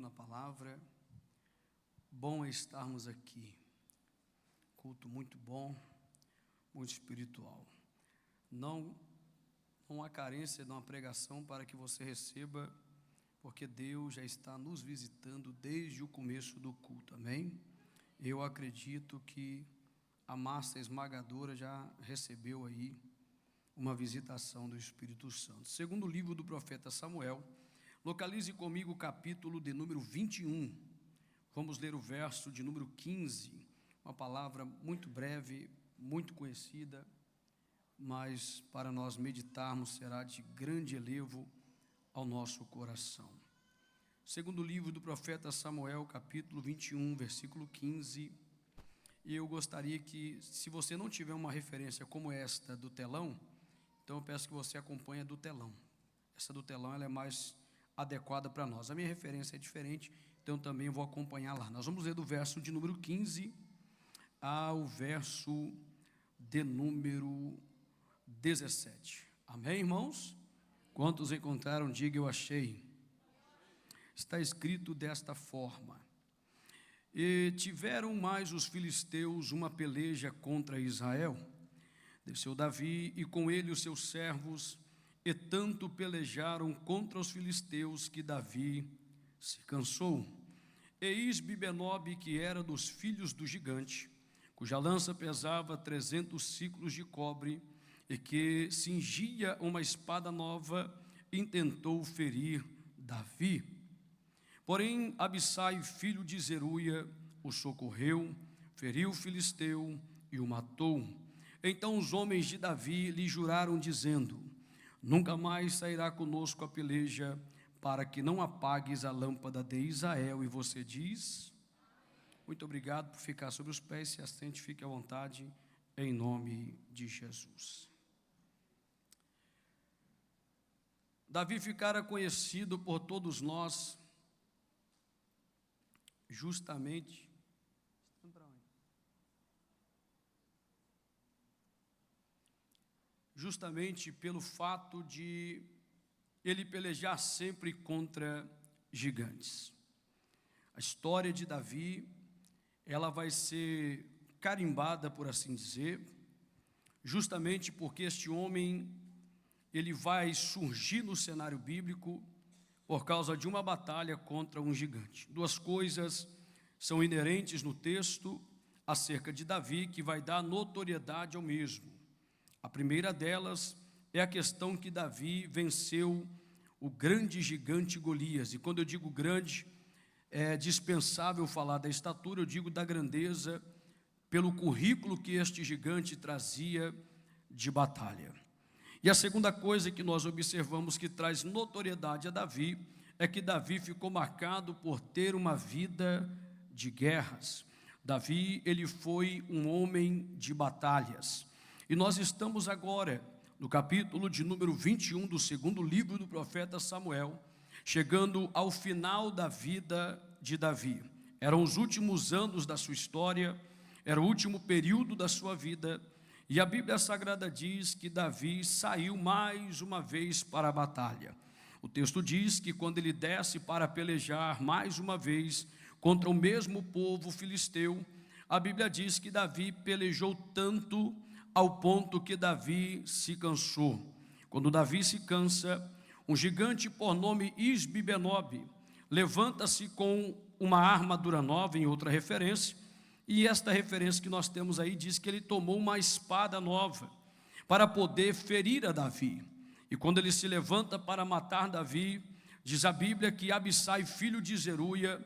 na palavra. Bom é estarmos aqui. Culto muito bom, muito espiritual. Não há carência de uma pregação para que você receba, porque Deus já está nos visitando desde o começo do culto, amém? Eu acredito que a massa esmagadora já recebeu aí uma visitação do Espírito Santo. Segundo o livro do profeta Samuel, localize comigo o capítulo de número 21. Vamos ler o verso de número 15, uma palavra muito breve, muito conhecida, mas para nós meditarmos será de grande elevo ao nosso coração. Segundo o livro do profeta Samuel, capítulo 21, versículo 15, e eu gostaria que, se você não tiver uma referência como esta do telão, então eu peço que você acompanhe a do telão. Essa do telão ela é mais adequada para nós. A minha referência é diferente, então também vou acompanhar lá. Nós vamos ler do verso de número 15 ao verso de número 17. Amém, irmãos? Quantos encontraram, diga eu achei. Está escrito desta forma: E tiveram mais os filisteus uma peleja contra Israel. Desceu Davi e com ele os seus servos, e tanto pelejaram contra os filisteus que Davi se cansou. E Isbi-Benob, que era dos filhos do gigante, cuja lança pesava 300 siclos de cobre, e que cingia uma espada nova, intentou ferir Davi. Porém, Abissai, filho de Zeruia, o socorreu, feriu o filisteu e o matou. Então os homens de Davi lhe juraram, dizendo: Nunca mais sairá conosco a peleja, para que não apagues a lâmpada de Israel. E você diz? Muito obrigado por ficar sobre os pés. Se assente, fique à vontade, em nome de Jesus. Davi ficara conhecido por todos nós, justamente pelo fato de ele pelejar sempre contra gigantes. A história de Davi, ela vai ser carimbada, por assim dizer, justamente porque este homem, ele vai surgir no cenário bíblico por causa de uma batalha contra um gigante. Duas coisas são inerentes no texto acerca de Davi, que vai dar notoriedade ao mesmo. A primeira delas é a questão que Davi venceu o grande gigante Golias. E quando eu digo grande, é dispensável falar da estatura, eu digo da grandeza, pelo currículo que este gigante trazia de batalha. E a segunda coisa que nós observamos que traz notoriedade a Davi, é que Davi ficou marcado por ter uma vida de guerras. Davi, ele foi um homem de batalhas. E nós estamos agora no capítulo de número 21 do segundo livro do profeta Samuel, chegando ao final da vida de Davi. Eram os últimos anos da sua história, era o último período da sua vida, e a Bíblia Sagrada diz que Davi saiu mais uma vez para a batalha. O texto diz que quando ele desce para pelejar mais uma vez contra o mesmo povo filisteu, a Bíblia diz que Davi pelejou tanto ao ponto que Davi se cansou. Quando Davi se cansa, um gigante por nome Isbi-Benob levanta-se com uma armadura nova, em outra referência, e esta referência que nós temos aí diz que ele tomou uma espada nova para poder ferir a Davi. E quando ele se levanta para matar Davi, diz a Bíblia que Abissai, filho de Zeruia,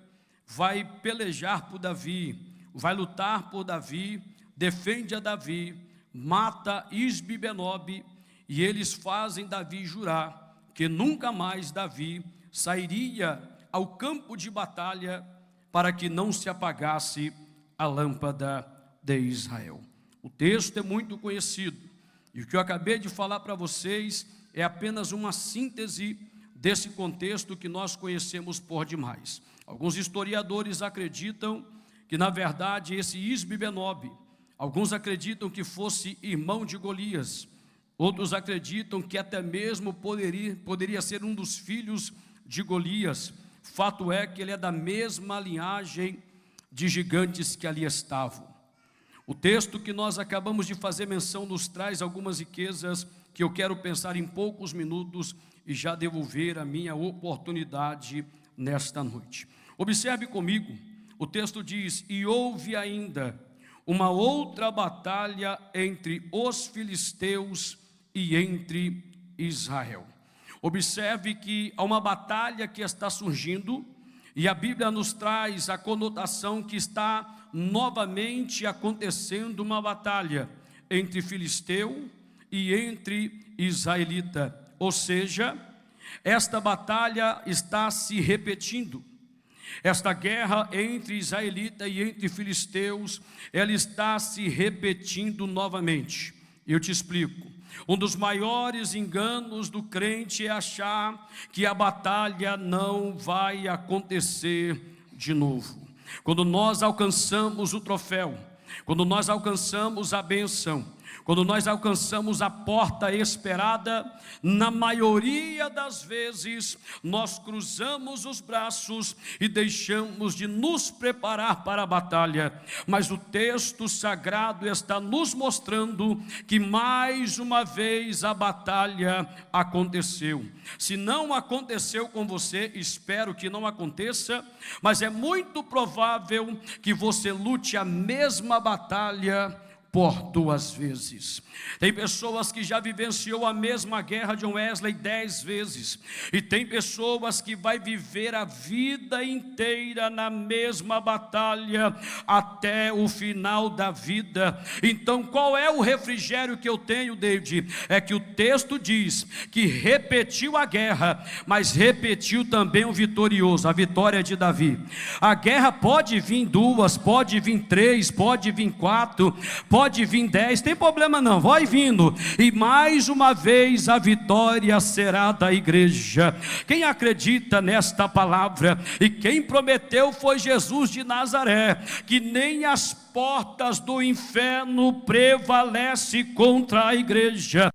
vai pelejar por Davi, vai lutar por Davi, defende a Davi, mata Isbi-Benob, e eles fazem Davi jurar que nunca mais Davi sairia ao campo de batalha para que não se apagasse a lâmpada de Israel. O texto é muito conhecido, e o que eu acabei de falar para vocês é apenas uma síntese desse contexto que nós conhecemos por demais. Alguns historiadores acreditam que, na verdade, esse Isbi-Benob, alguns acreditam que fosse irmão de Golias, outros acreditam que até mesmo poderia ser um dos filhos de Golias, fato é que ele é da mesma linhagem de gigantes que ali estavam. O texto que nós acabamos de fazer menção nos traz algumas riquezas que eu quero pensar em poucos minutos e já devolver a minha oportunidade nesta noite. Observe comigo, o texto diz: e houve ainda uma outra batalha entre os filisteus e entre Israel. Observe que há uma batalha que está surgindo, e a Bíblia nos traz a conotação que está novamente acontecendo uma batalha entre filisteu e entre israelita. Ou seja, esta batalha está se repetindo. Esta guerra entre israelita e entre filisteus, ela está se repetindo novamente. Eu te explico. Um dos maiores enganos do crente é achar que a batalha não vai acontecer de novo. Quando nós alcançamos o troféu, quando nós alcançamos a bênção, quando nós alcançamos a porta esperada, na maioria das vezes, nós cruzamos os braços e deixamos de nos preparar para a batalha. Mas o texto sagrado está nos mostrando que mais uma vez a batalha aconteceu. Se não aconteceu com você, espero que não aconteça, mas é muito provável que você lute a mesma batalha por 2 vezes. Tem pessoas que já vivenciou a mesma guerra de Wesley 10 vezes, e tem pessoas que vai viver a vida inteira na mesma batalha até o final da vida. Então qual é o refrigério que eu tenho, David? É que o texto diz que repetiu a guerra, mas repetiu também o vitorioso, a vitória de Davi. A guerra pode vir 2, pode vir 3, pode vir 4, pode vir 10, tem problema não, vai vindo, e mais uma vez a vitória será da igreja. Quem acredita nesta palavra, e quem prometeu foi Jesus de Nazaré, que nem as portas do inferno prevalecem contra a igreja.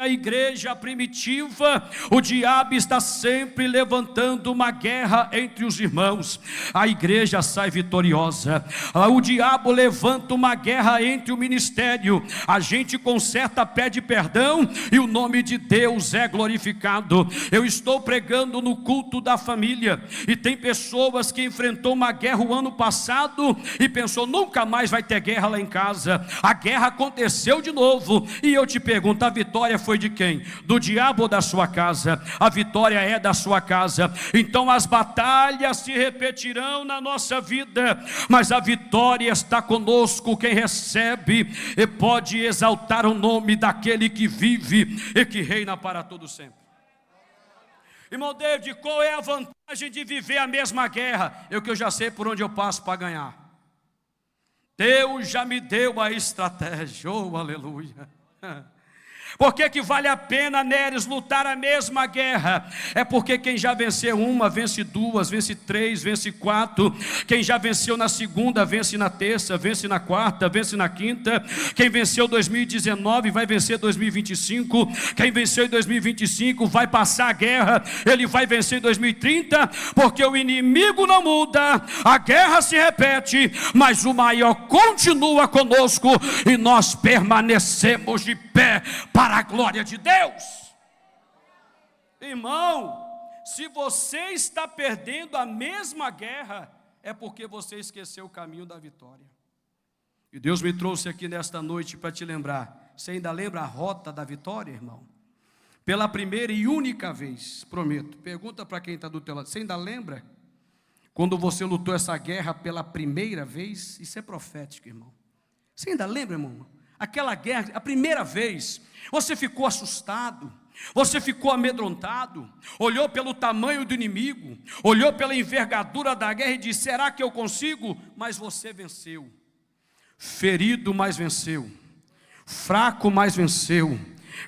A igreja primitiva, o diabo está sempre levantando uma guerra entre os irmãos. A igreja sai vitoriosa. O diabo levanta uma guerra entre o ministério. A gente conserta, pede perdão e o nome de Deus é glorificado. Eu estou pregando no culto da família e tem pessoas que enfrentou uma guerra o ano passado e pensou, nunca mais vai ter guerra lá em casa. A guerra aconteceu de novo e eu te pergunto, a vitória foi de quem? Do diabo ou da sua casa? A vitória é da sua casa. Então as batalhas se repetirão na nossa vida, mas a vitória está conosco. Quem recebe e pode exaltar o nome daquele que vive e que reina para todo sempre. Irmão David, qual é a vantagem de viver a mesma guerra? Eu já sei por onde eu passo para ganhar. Deus já me deu a estratégia. Oh, aleluia. Por que vale a pena, Neres, lutar a mesma guerra? É porque quem já venceu uma, vence 2, vence 3, vence 4. Quem já venceu na segunda, vence na terça, vence na quarta, vence na quinta. Quem venceu 2019, vai vencer 2025. Quem venceu em 2025, vai passar a guerra. Ele vai vencer em 2030, porque o inimigo não muda. A guerra se repete, mas o maior continua conosco. E nós permanecemos de pé para a glória de Deus. Irmão, se você está perdendo a mesma guerra, é porque você esqueceu o caminho da vitória. E Deus me trouxe aqui nesta noite para te lembrar. Você ainda lembra a rota da vitória, irmão? Pela primeira e única vez, prometo. Pergunta para quem está do teu lado. Você ainda lembra? Quando você lutou essa guerra pela primeira vez? Isso é profético, irmão. Você ainda lembra, irmão? Aquela guerra, a primeira vez, você ficou assustado, você ficou amedrontado, olhou pelo tamanho do inimigo, olhou pela envergadura da guerra e disse, será que eu consigo? Mas você venceu. Ferido, mas venceu. Fraco, mas venceu.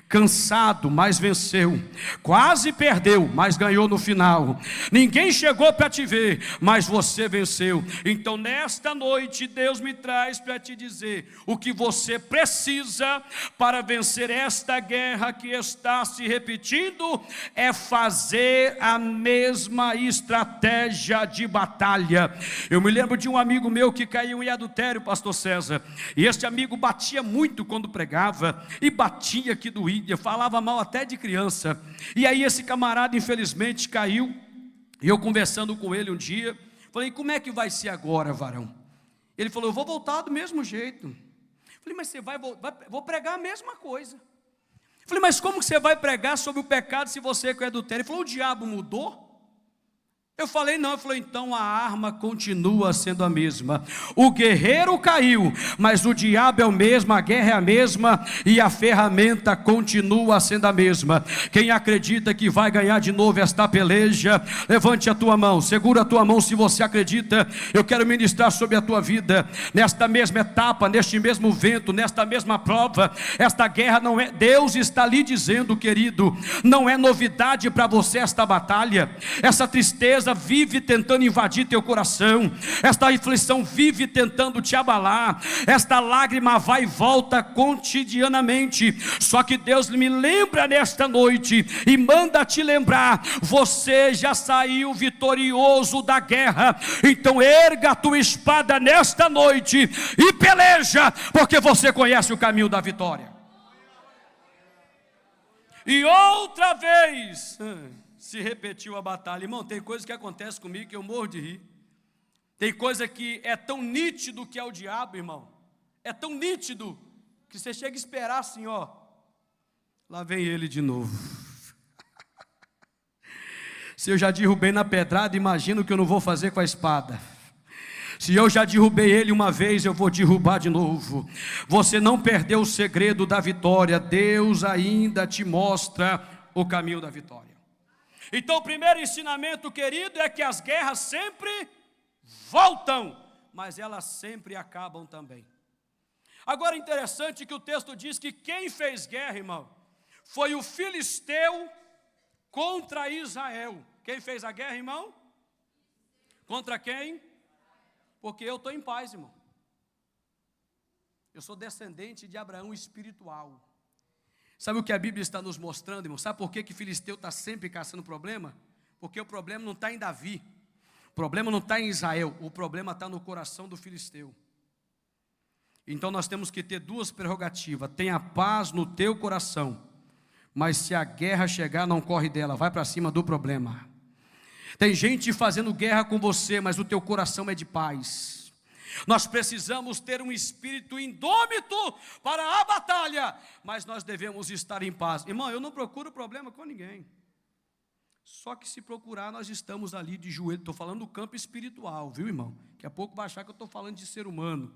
cansado, mas venceu, quase perdeu, mas ganhou no final. Ninguém chegou para te ver, mas você venceu. Então nesta noite Deus me traz para te dizer o que você precisa para vencer esta guerra que está se repetindo, é fazer a mesma estratégia de batalha. Eu me lembro de um amigo meu que caiu em adultério, pastor César, e este amigo batia muito quando pregava, e batia que doía, falava mal até de criança. E aí esse camarada infelizmente caiu, e eu conversando com ele um dia, falei: como é que vai ser agora, varão? Ele falou: eu vou voltar do mesmo jeito. Falei: mas você vai vou pregar a mesma coisa. Falei: mas como que você vai pregar sobre o pecado se você é adultério? Ele falou: o diabo mudou? Eu falei: não. Eu falei: então a arma continua sendo a mesma. O guerreiro caiu, mas o diabo é o mesmo, a guerra é a mesma, e a ferramenta continua sendo a mesma. Quem acredita que vai ganhar de novo esta peleja, levante a tua mão, segura a tua mão se você acredita. Eu quero ministrar sobre a tua vida, nesta mesma etapa, neste mesmo vento, nesta mesma prova. Esta guerra não é, Deus está lhe dizendo, querido, não é novidade para você esta batalha. Essa tristeza vive tentando invadir teu coração, esta aflição vive tentando te abalar, esta lágrima vai e volta cotidianamente. Só que Deus me lembra nesta noite e manda te lembrar: você já saiu vitorioso da guerra. Então erga a tua espada nesta noite e peleja, porque você conhece o caminho da vitória. E outra vez se repetiu a batalha. Irmão, tem coisa que acontece comigo que eu morro de rir. Tem coisa que é tão nítido que é o diabo, irmão. É tão nítido que você chega a esperar assim, ó, lá vem ele de novo. Se eu já derrubei na pedrada, imagino que eu não vou fazer com a espada. Se eu já derrubei ele uma vez, eu vou derrubar de novo. Você não perdeu o segredo da vitória. Deus ainda te mostra o caminho da vitória. Então o primeiro ensinamento, querido, é que as guerras sempre voltam, mas elas sempre acabam também. Agora, interessante que o texto diz que quem fez guerra, irmão, foi o filisteu contra Israel. Quem fez a guerra, irmão? Contra quem? Porque eu estou em paz, irmão. Eu sou descendente de Abraão espiritual. Sabe o que a Bíblia está nos mostrando, irmão? Sabe por que filisteu está sempre caçando problema? Porque o problema não está em Davi, o problema não está em Israel, o problema está no coração do filisteu. Então nós temos que ter duas prerrogativas: tenha paz no teu coração, mas se a guerra chegar, não corre dela, vai para cima do problema. Tem gente fazendo guerra com você, mas o teu coração é de paz. Nós precisamos ter um espírito indômito para a batalha, mas nós devemos estar em paz. Irmão, eu não procuro problema com ninguém. Só que se procurar, nós estamos ali de joelho. Estou falando do campo espiritual, viu, irmão? Daqui a pouco vai achar que eu estou falando de ser humano.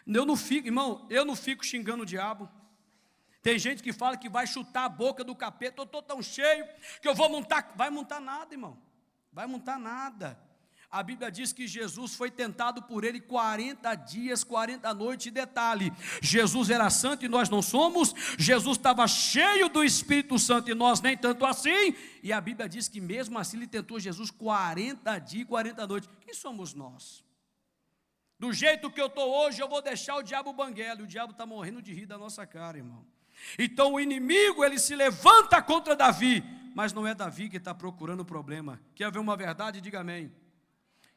Eu não fico, irmão, eu não fico xingando o diabo. Tem gente que fala que vai chutar a boca do capeta. Eu estou tão cheio que eu vou montar. Vai montar nada, irmão. Vai montar nada. A Bíblia diz que Jesus foi tentado por ele 40 dias, 40 noites. E detalhe, Jesus era santo e nós não somos. Jesus estava cheio do Espírito Santo e nós nem tanto assim. E a Bíblia diz que mesmo assim ele tentou Jesus 40 dias e 40 noites. Quem somos nós? Do jeito que eu estou hoje, eu vou deixar o diabo banguela. E o diabo está morrendo de rir da nossa cara, irmão. Então o inimigo, ele se levanta contra Davi, mas não é Davi que está procurando o problema. Quer ver uma verdade? Diga amém.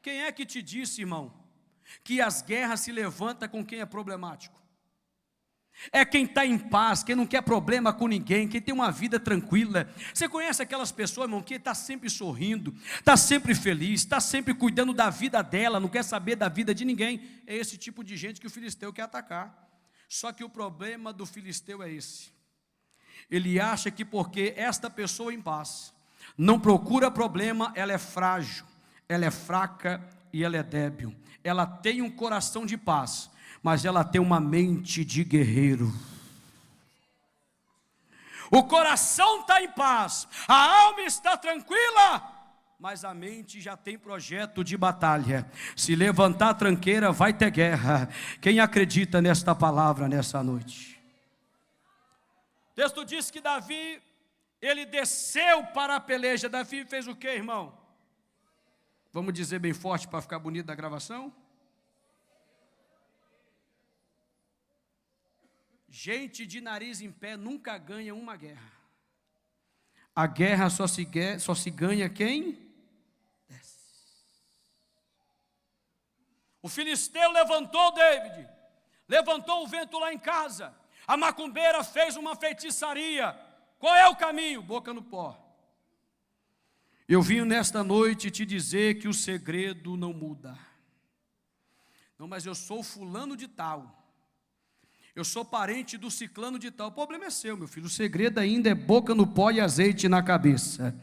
Quem é que te disse, irmão, que as guerras se levantam com quem é problemático? É quem está em paz, quem não quer problema com ninguém, quem tem uma vida tranquila. Você conhece aquelas pessoas, irmão, que está sempre sorrindo, está sempre feliz, está sempre cuidando da vida dela, não quer saber da vida de ninguém? É esse tipo de gente que o filisteu quer atacar. Só que o problema do filisteu é esse: ele acha que porque esta pessoa em paz não procura problema, ela é frágil, ela é fraca e ela é débil. Ela tem um coração de paz, mas ela tem uma mente de guerreiro. O coração está em paz, a alma está tranquila, mas a mente já tem projeto de batalha. Se levantar a tranqueira, vai ter guerra. Quem acredita nesta palavra nessa noite? texto diz que Davi, ele desceu para a peleja. Davi fez o quê, irmão? Vamos dizer bem forte para ficar bonito da gravação? Gente de nariz em pé nunca ganha uma guerra. A guerra só se ganha quem desce. O filisteu levantou David, levantou o vento lá em casa. A macumbeira fez uma feitiçaria. Qual é o caminho? Boca no pó. Eu vim nesta noite te dizer que o segredo não muda. Não, mas eu sou fulano de tal. Eu sou parente do ciclano de tal. O problema é seu, meu filho. O segredo ainda é boca no pó e azeite na cabeça.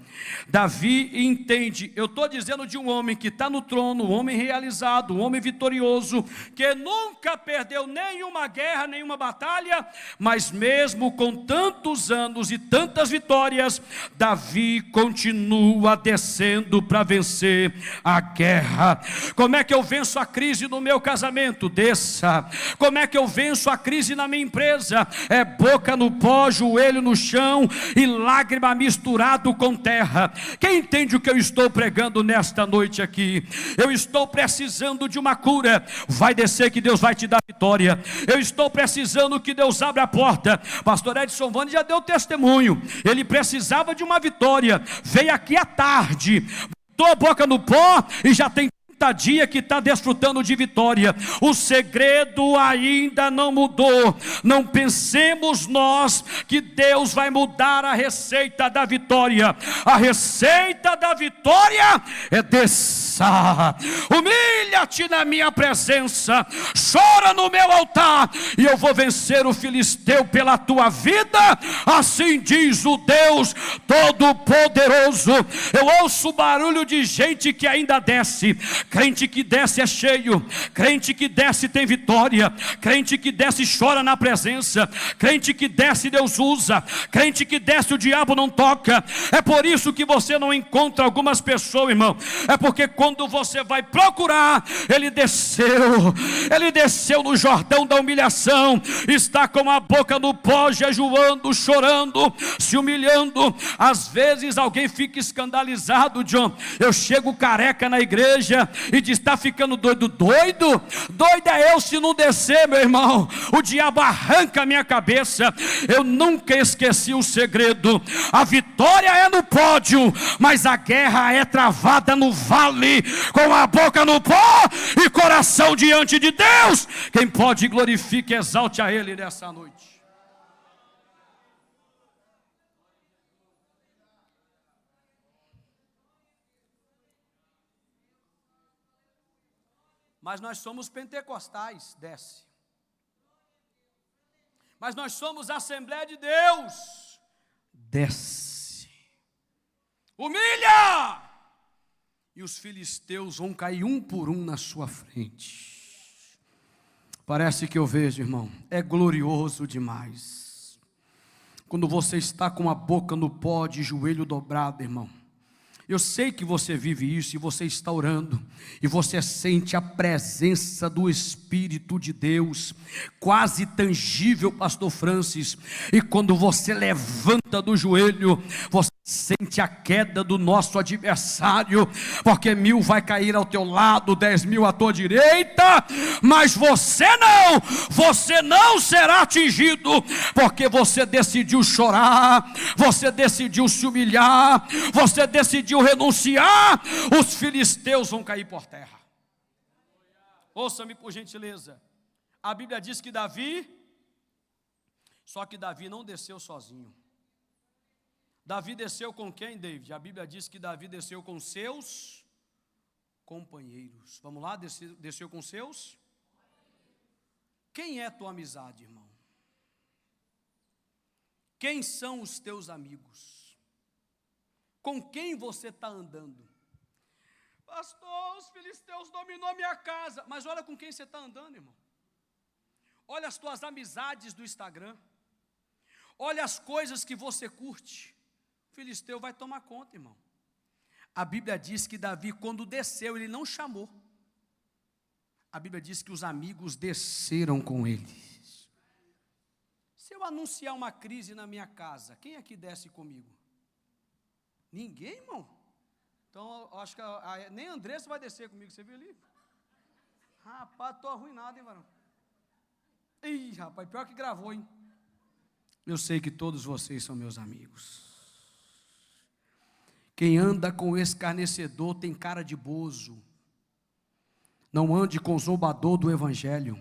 Davi entende. Eu estou dizendo de um homem que está no trono, um homem realizado, um homem vitorioso, que nunca perdeu nenhuma guerra, nenhuma batalha, mas mesmo com tantos anos e tantas vitórias, Davi continua descendo para vencer a guerra. Como é que eu venço a crise no meu casamento? Desça. Como é que eu venço a crise na minha empresa? É boca no pó, joelho no chão e lágrima misturado com terra. Quem entende o que eu estou pregando nesta noite aqui? Eu estou precisando de uma cura. Vai descer que Deus vai te dar vitória. Eu estou precisando que Deus abra a porta. Pastor Edson Vane já deu testemunho. Ele precisava de uma vitória. Veio aqui à tarde, botou a boca no pó e já tem dia que está desfrutando de vitória. O segredo ainda não mudou. Não pensemos nós que Deus vai mudar a receita da vitória. A receita da vitória é desça, humilha-te na minha presença, chora no meu altar, e eu vou vencer o filisteu pela tua vida. Assim diz o Deus Todo-Poderoso. Eu ouço o barulho de gente que ainda desce. Crente que desce é cheio, crente que desce tem vitória, crente que desce chora na presença, crente que desce Deus usa, crente que desce o diabo não toca. É por isso que você não encontra algumas pessoas, irmão, é porque quando você vai procurar, ele desceu no Jordão da humilhação, está com a boca no pó, jejuando, chorando, se humilhando. Às vezes alguém fica escandalizado, John, eu chego careca na igreja e diz, está ficando doido? Doido é eu se não descer, meu irmão. O diabo arranca a minha cabeça. Eu nunca esqueci o segredo. A vitória é no pódio, mas a guerra é travada no vale, com a boca no pó e coração diante de Deus. Quem pode glorifique e exalte a Ele nessa noite. Mas nós somos pentecostais, desce. Mas nós somos Assembleia de Deus, desce. Humilha! E os filisteus vão cair um por um na sua frente. Parece que eu vejo, irmão, é glorioso demais. Quando você está com a boca no pó, de joelho dobrado, irmão. Eu sei que você vive isso e você está orando e você sente a presença do Espírito de Deus, quase tangível, pastor Francis. E quando você levanta do joelho, você sente a queda do nosso adversário, porque 1000 vai cair ao teu lado, 10.000 à tua direita, mas você não será atingido, porque você decidiu chorar, você decidiu se humilhar, você decidiu renunciar. Os filisteus vão cair por terra. Ouça-me por gentileza. A Bíblia diz que Davi não desceu sozinho. Davi desceu com quem, David? A Bíblia diz que Davi desceu com seus companheiros. Vamos lá, desceu com seus? Quem é tua amizade, irmão? Quem são os teus amigos? Com quem você está andando? Pastor, os filisteus dominou minha casa. Mas olha com quem você está andando, irmão. Olha as tuas amizades do Instagram. Olha as coisas que você curte. O filisteu vai tomar conta, irmão. A Bíblia diz que Davi, quando desceu, ele não chamou. A Bíblia diz que os amigos desceram com ele. Se eu anunciar uma crise na minha casa, quem aqui desce comigo? Ninguém, irmão? Então, eu acho que nem a Andressa vai descer comigo, você viu ali? Rapaz, estou arruinado, hein, varão? Ih, rapaz, pior que gravou, hein? Eu sei que todos vocês são meus amigos. Quem anda com escarnecedor tem cara de bozo. Não ande com zombador do evangelho.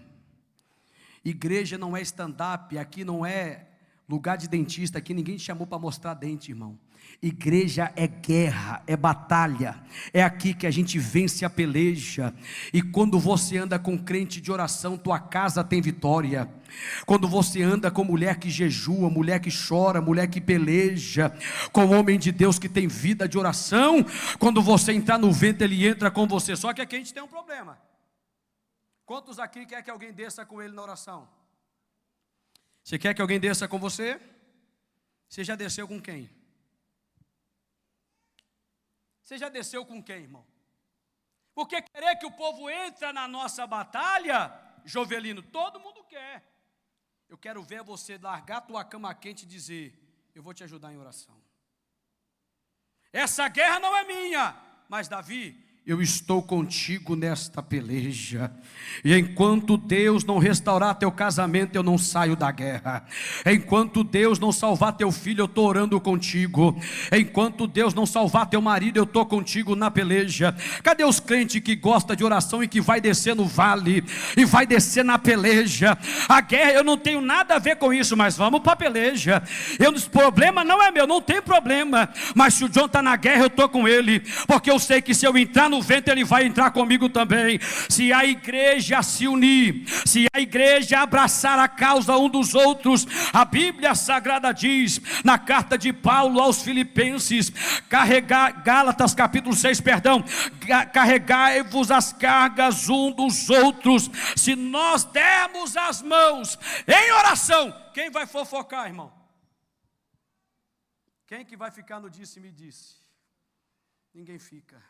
Igreja não é stand-up, aqui não é lugar de dentista, aqui ninguém te chamou para mostrar dente, irmão. Igreja é guerra, é batalha, é aqui que a gente vence a peleja. E quando você anda com crente de oração, tua casa tem vitória. Quando você anda com mulher que jejua, mulher que chora, mulher que peleja, com homem de Deus que tem vida de oração, quando você entrar no vento, ele entra com você. Só que aqui a gente tem um problema. Quantos aqui quer que alguém desça com ele na oração? Você quer que alguém desça com você? Você já desceu com quem? Você já desceu com quem, irmão? Porque querer que o povo entre na nossa batalha, Jovelino, todo mundo quer. Eu quero ver você largar a tua cama quente e dizer, eu vou te ajudar em oração. Essa guerra não é minha, mas Davi, eu estou contigo nesta peleja. E enquanto Deus não restaurar teu casamento, eu não saio da guerra. Enquanto Deus não salvar teu filho, eu estou orando contigo. Enquanto Deus não salvar teu marido, eu estou contigo na peleja. Cadê os crentes que gostam de oração e que vai descer no vale e vai descer na peleja? A guerra, eu não tenho nada a ver com isso, mas vamos para a peleja. O problema não é meu, não tem problema. Mas se o John está na guerra, eu estou com ele, porque eu sei que se eu entrar no vento, ele vai entrar comigo também. Se a igreja se unir, se a igreja abraçar a causa um dos outros, a Bíblia Sagrada diz, na carta de Paulo aos Filipenses, Gálatas capítulo 6, carregai-vos as cargas um dos outros. Se nós dermos as mãos em oração, quem vai fofocar, irmão? Quem que vai ficar no disse-me-disse? Ninguém fica.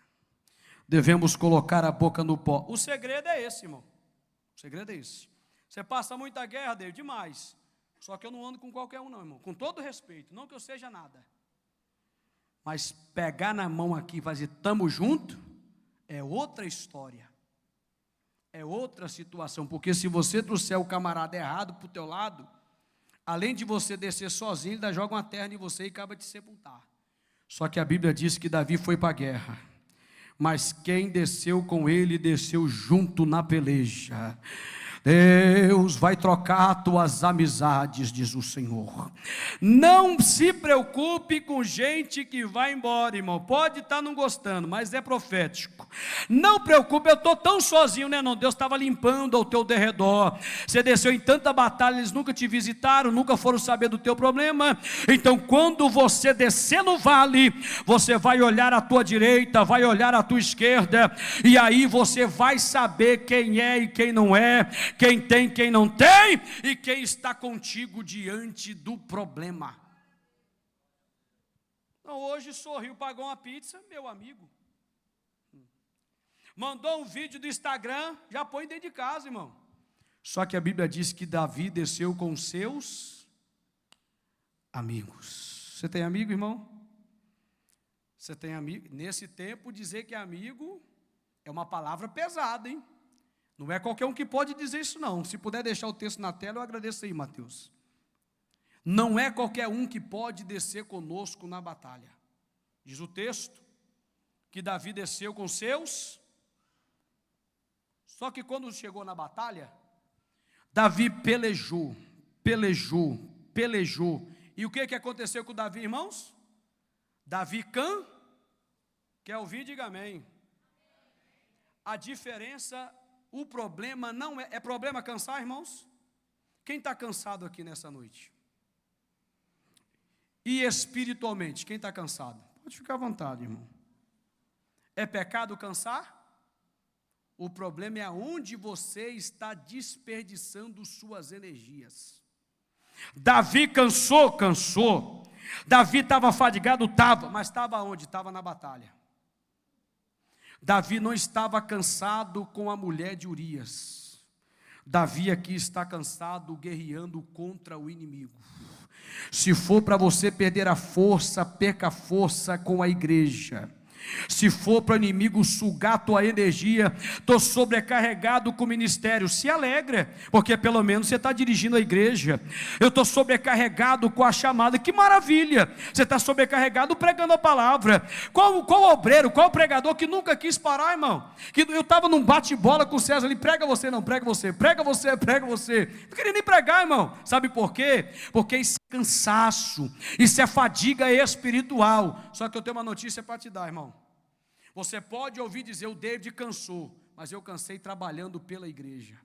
Devemos colocar a boca no pó. O segredo é esse, irmão. O segredo é esse. Você passa muita guerra, Deus, demais. Só que eu não ando com qualquer um não, irmão. Com todo respeito, não que eu seja nada. Mas pegar na mão aqui e fazer tamo junto, é outra história. É outra situação. Porque se você trouxer o camarada errado para o teu lado, além de você descer sozinho, ele ainda joga uma terra em você e acaba de sepultar. Só que a Bíblia diz que Davi foi para a guerra. Mas quem desceu com ele, desceu junto na peleja. Deus vai trocar tuas amizades, diz o Senhor. Não se preocupe com gente que vai embora, irmão. Pode estar não gostando, mas é profético. Não preocupe, eu estou tão sozinho, né? Não, Deus estava limpando ao teu derredor. Você desceu em tanta batalha, eles nunca te visitaram, nunca foram saber do teu problema. Então, quando você descer no vale, você vai olhar à tua direita, vai olhar à tua esquerda, e aí você vai saber quem é e quem não é, quem tem, quem não tem, e quem está contigo diante do problema. Então, hoje sorriu, pagou uma pizza, meu amigo. Mandou um vídeo do Instagram, já põe dentro de casa, irmão. Só que a Bíblia diz que Davi desceu com seus amigos. Você tem amigo, irmão? Você tem amigo? Nesse tempo, dizer que é amigo é uma palavra pesada, hein? Não é qualquer um que pode dizer isso não. Se puder deixar o texto na tela, eu agradeço aí, Mateus. Não é qualquer um que pode descer conosco na batalha. Diz o texto que Davi desceu com seus. Só que quando chegou na batalha, Davi pelejou. E o que aconteceu com Davi, irmãos? Davi quer ouvir, diga amém. A diferença, o problema não é problema cansar, irmãos? Quem está cansado aqui nessa noite? E espiritualmente, quem está cansado? Pode ficar à vontade, irmão. É pecado cansar? O problema é aonde você está desperdiçando suas energias. Davi cansou. Davi estava fadigado, mas estava onde? Estava na batalha. Davi não estava cansado com a mulher de Urias. Davi aqui está cansado, guerreando contra o inimigo. Se for para você perder a força, perca a força com a igreja. Se for para o inimigo sugar a tua energia, estou sobrecarregado com o ministério, se alegra, porque pelo menos você está dirigindo a igreja. Eu estou sobrecarregado com a chamada, que maravilha, você está sobrecarregado pregando a palavra. Qual obreiro, qual pregador que nunca quis parar, irmão? Que eu estava num bate-bola com o César ali, prega você, não, prega você, prega você, prega você. Não queria nem pregar, irmão, sabe por quê? Porque isso é cansaço, isso é fadiga espiritual. Só que eu tenho uma notícia para te dar, irmão. Você pode ouvir dizer, o David cansou, mas eu cansei trabalhando pela igreja.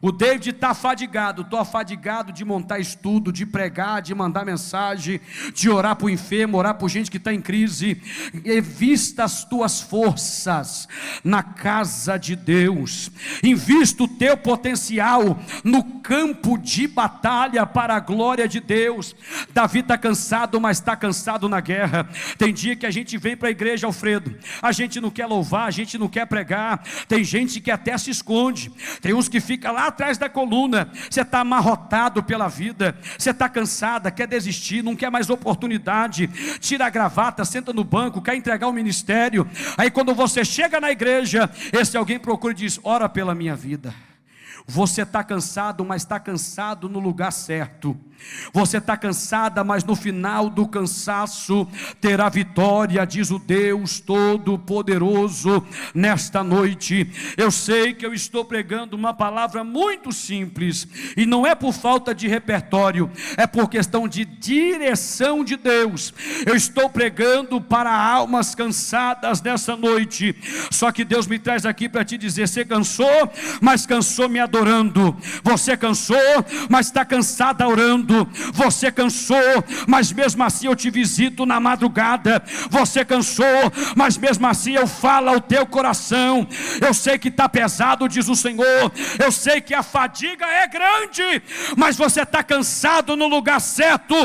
O David está afadigado, estou afadigado de montar estudo, de pregar, de mandar mensagem, de orar para o enfermo, orar por gente que está em crise. Invista as tuas forças na casa de Deus, invista o teu potencial no campo de batalha para a glória de Deus. Davi está cansado, mas está cansado na guerra. Tem dia que a gente vem para a igreja, Alfredo, a gente não quer louvar, a gente não quer pregar, tem gente que até se esconde, tem uns que ficam lá atrás da coluna. Você está amarrotado pela vida, você está cansada, quer desistir, não quer mais oportunidade, tira a gravata, senta no banco, quer entregar o ministério. Aí quando você chega na igreja, esse alguém procura e diz, ora pela minha vida. Você está cansado, mas está cansado no lugar certo. Você está cansada, mas no final do cansaço terá vitória, diz o Deus Todo-Poderoso nesta noite. Eu sei que eu estou pregando uma palavra muito simples, e não é por falta de repertório, é por questão de direção de Deus. Eu estou pregando para almas cansadas nessa noite, só que Deus me traz aqui para te dizer, você cansou, mas cansou me adorando. Você cansou, mas está cansada orando. Você cansou, mas mesmo assim eu te visito na madrugada. Você cansou, mas mesmo assim eu falo ao teu coração. Eu sei que está pesado, diz o Senhor, eu sei que a fadiga é grande, mas você está cansado no lugar certo,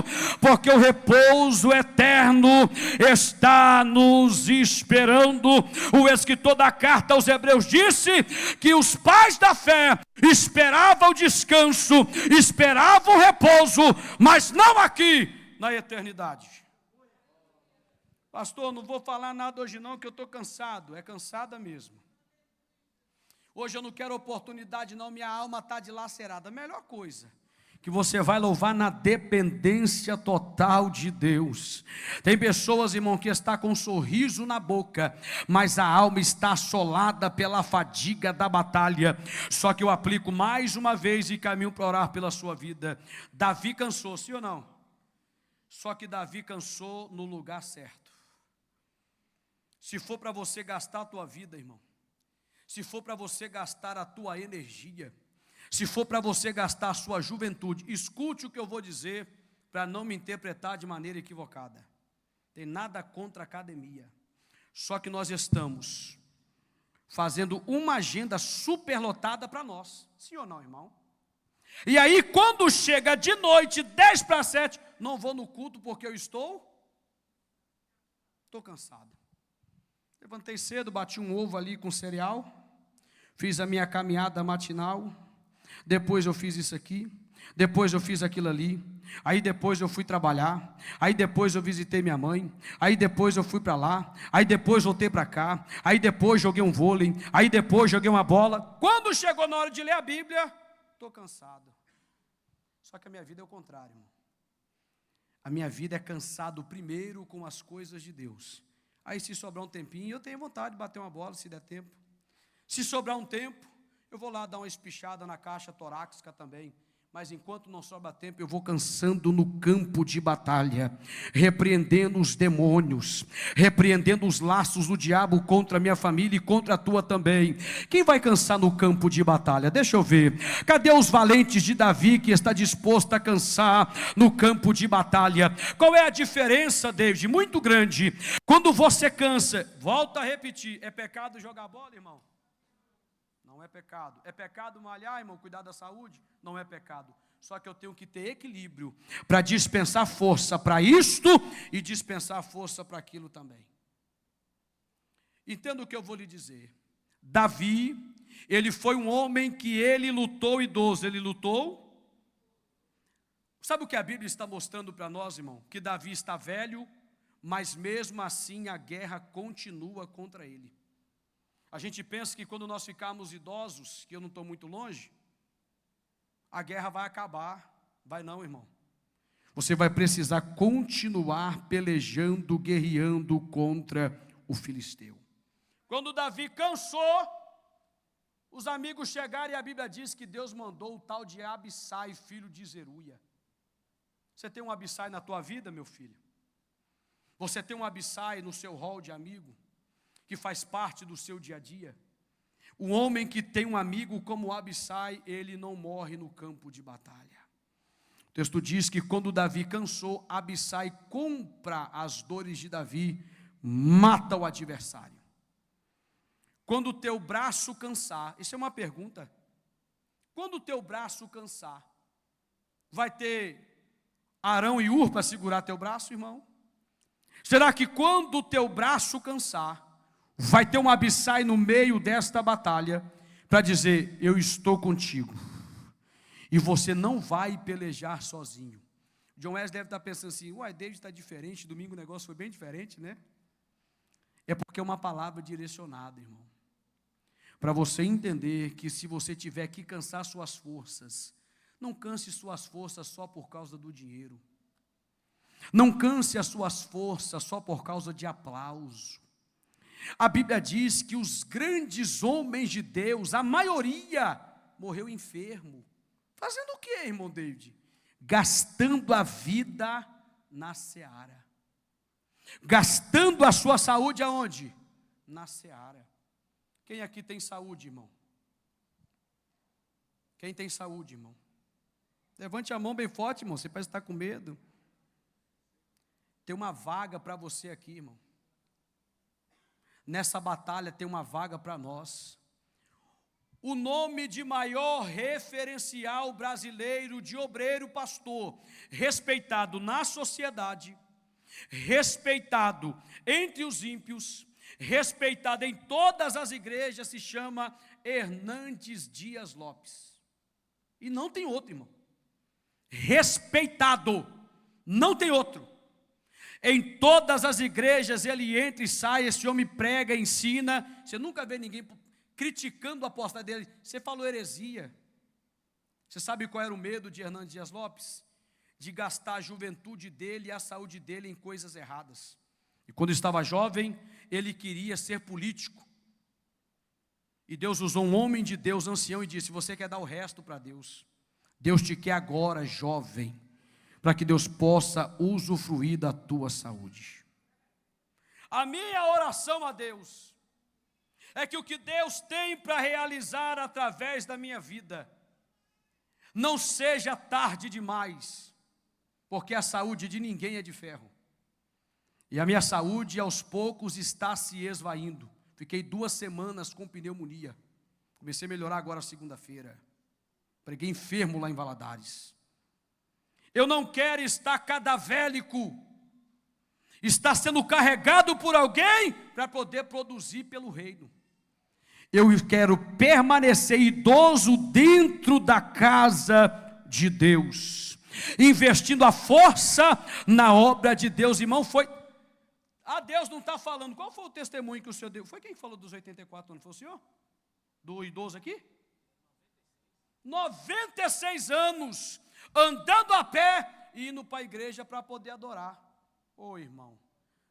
porque o repouso eterno está nos esperando. O escritor da carta aos Hebreus disse que os pais da fé esperavam o descanso, esperavam o repouso, mas não aqui na eternidade. Pastor, não vou falar nada hoje não, que eu estou cansado. É cansada mesmo. Hoje eu não quero oportunidade não, minha alma está dilacerada. A melhor coisa que você vai louvar na dependência total de Deus. Tem pessoas, irmão, que está com um sorriso na boca, mas a alma está assolada pela fadiga da batalha. Só que eu aplico mais uma vez e caminho para orar pela sua vida. Davi cansou, sim ou não? Só que Davi cansou no lugar certo. Se for para você gastar a tua vida, irmão, se for para você gastar a tua energia, se for para você gastar a sua juventude, escute o que eu vou dizer, para não me interpretar de maneira equivocada. Tem nada contra a academia, só que nós estamos fazendo uma agenda superlotada para nós, sim ou não, irmão? E aí quando chega de noite, 10 para 7, não vou no culto porque eu estou cansado. Levantei cedo, bati um ovo ali com cereal, fiz a minha caminhada matinal, depois eu fiz isso aqui, depois eu fiz aquilo ali, aí depois eu fui trabalhar, aí depois eu visitei minha mãe, aí depois eu fui para lá, aí depois voltei para cá, aí depois joguei um vôlei, aí depois joguei uma bola. Quando chegou na hora de ler a Bíblia, estou cansado. Só que a minha vida é o contrário, irmão. A minha vida é cansado primeiro com as coisas de Deus. Aí se sobrar um tempinho, eu tenho vontade de bater uma bola, se der tempo. Se sobrar um tempo, eu vou lá dar uma espichada na caixa torácica também. Mas enquanto não sobra tempo, eu vou cansando no campo de batalha, repreendendo os demônios, repreendendo os laços do diabo contra a minha família e contra a tua também. Quem vai cansar no campo de batalha? Deixa eu ver. Cadê os valentes de Davi que está disposto a cansar no campo de batalha? Qual é a diferença, David? Muito grande. Quando você cansa, volta a repetir, é pecado jogar bola, irmão? Não é pecado. É pecado malhar, irmão, cuidar da saúde? Não é pecado. Só que eu tenho que ter equilíbrio para dispensar força para isto e dispensar força para aquilo também. Entenda o que eu vou lhe dizer. Davi, Ele foi um homem que ele lutou idoso. Ele lutou. Sabe o que a Bíblia está mostrando para nós, irmão? Que Davi está velho, mas mesmo assim a guerra continua contra ele. A gente pensa que quando nós ficarmos idosos, que eu não estou muito longe, a guerra vai acabar. Vai não, irmão. Você vai precisar continuar pelejando, guerreando contra o filisteu. Quando Davi cansou, os amigos chegaram e a Bíblia diz que Deus mandou o tal de Abissai, filho de Zeruia. Você tem um Abissai na tua vida, meu filho? Você tem um Abissai no seu hall de amigo, que faz parte do seu dia a dia? O homem que tem um amigo como Abissai, ele não morre no campo de batalha. O texto diz que quando Davi cansou, Abissai compra as dores de Davi, mata o adversário. Quando o teu braço cansar, isso é uma pergunta. Quando o teu braço cansar, vai ter Arão e Ur para segurar teu braço, irmão? Será que quando o teu braço cansar, vai ter um Abissai no meio desta batalha, para dizer, eu estou contigo, e você não vai pelejar sozinho? John Wesley deve estar pensando assim, uai, David está diferente, domingo o negócio foi bem diferente, né? É porque é uma palavra direcionada, irmão, para você entender que se você tiver que cansar suas forças, não canse suas forças só por causa do dinheiro. Não canse as suas forças só por causa de aplauso. A Bíblia diz que os grandes homens de Deus, a maioria, morreu enfermo. Fazendo o que, irmão David? Gastando a vida na seara. Gastando a sua saúde aonde? Na seara. Quem aqui tem saúde, irmão? Quem tem saúde, irmão? Levante a mão bem forte, irmão, você parece estar com medo. Tem uma vaga para você aqui, irmão. Nessa batalha tem uma vaga para nós. O nome de maior referencial brasileiro de obreiro pastor, respeitado na sociedade, respeitado entre os ímpios, respeitado em todas as igrejas, se chama Hernandes Dias Lopes. E não tem outro, irmão. Respeitado, não tem outro. Em todas as igrejas ele entra e sai, esse homem prega, ensina. Você nunca vê ninguém criticando a aposta dele. Você falou heresia. Você sabe qual era o medo de Hernandes Dias Lopes? De gastar a juventude dele e a saúde dele em coisas erradas. E quando estava jovem, ele queria ser político. E Deus usou um homem de Deus, ancião, e disse, você quer dar o resto para Deus? Deus te quer agora, jovem, para que Deus possa usufruir da tua saúde. A minha oração a Deus é que o que Deus tem para realizar através da minha vida não seja tarde demais, porque a saúde de ninguém é de ferro. E a minha saúde aos poucos está se esvaindo. Fiquei 2 semanas com pneumonia. Comecei a melhorar agora segunda-feira. Preguei enfermo lá em Valadares. Eu não quero estar cadavélico. Está sendo carregado por alguém para poder produzir pelo reino. Eu quero permanecer idoso dentro da casa de Deus, investindo a força na obra de Deus. Irmão, foi... Deus não está falando. Qual foi o testemunho que o senhor deu? Foi quem falou dos 84 anos? Foi o senhor? Do idoso aqui? 96 anos, andando a pé e indo para a igreja para poder adorar. Ô irmão,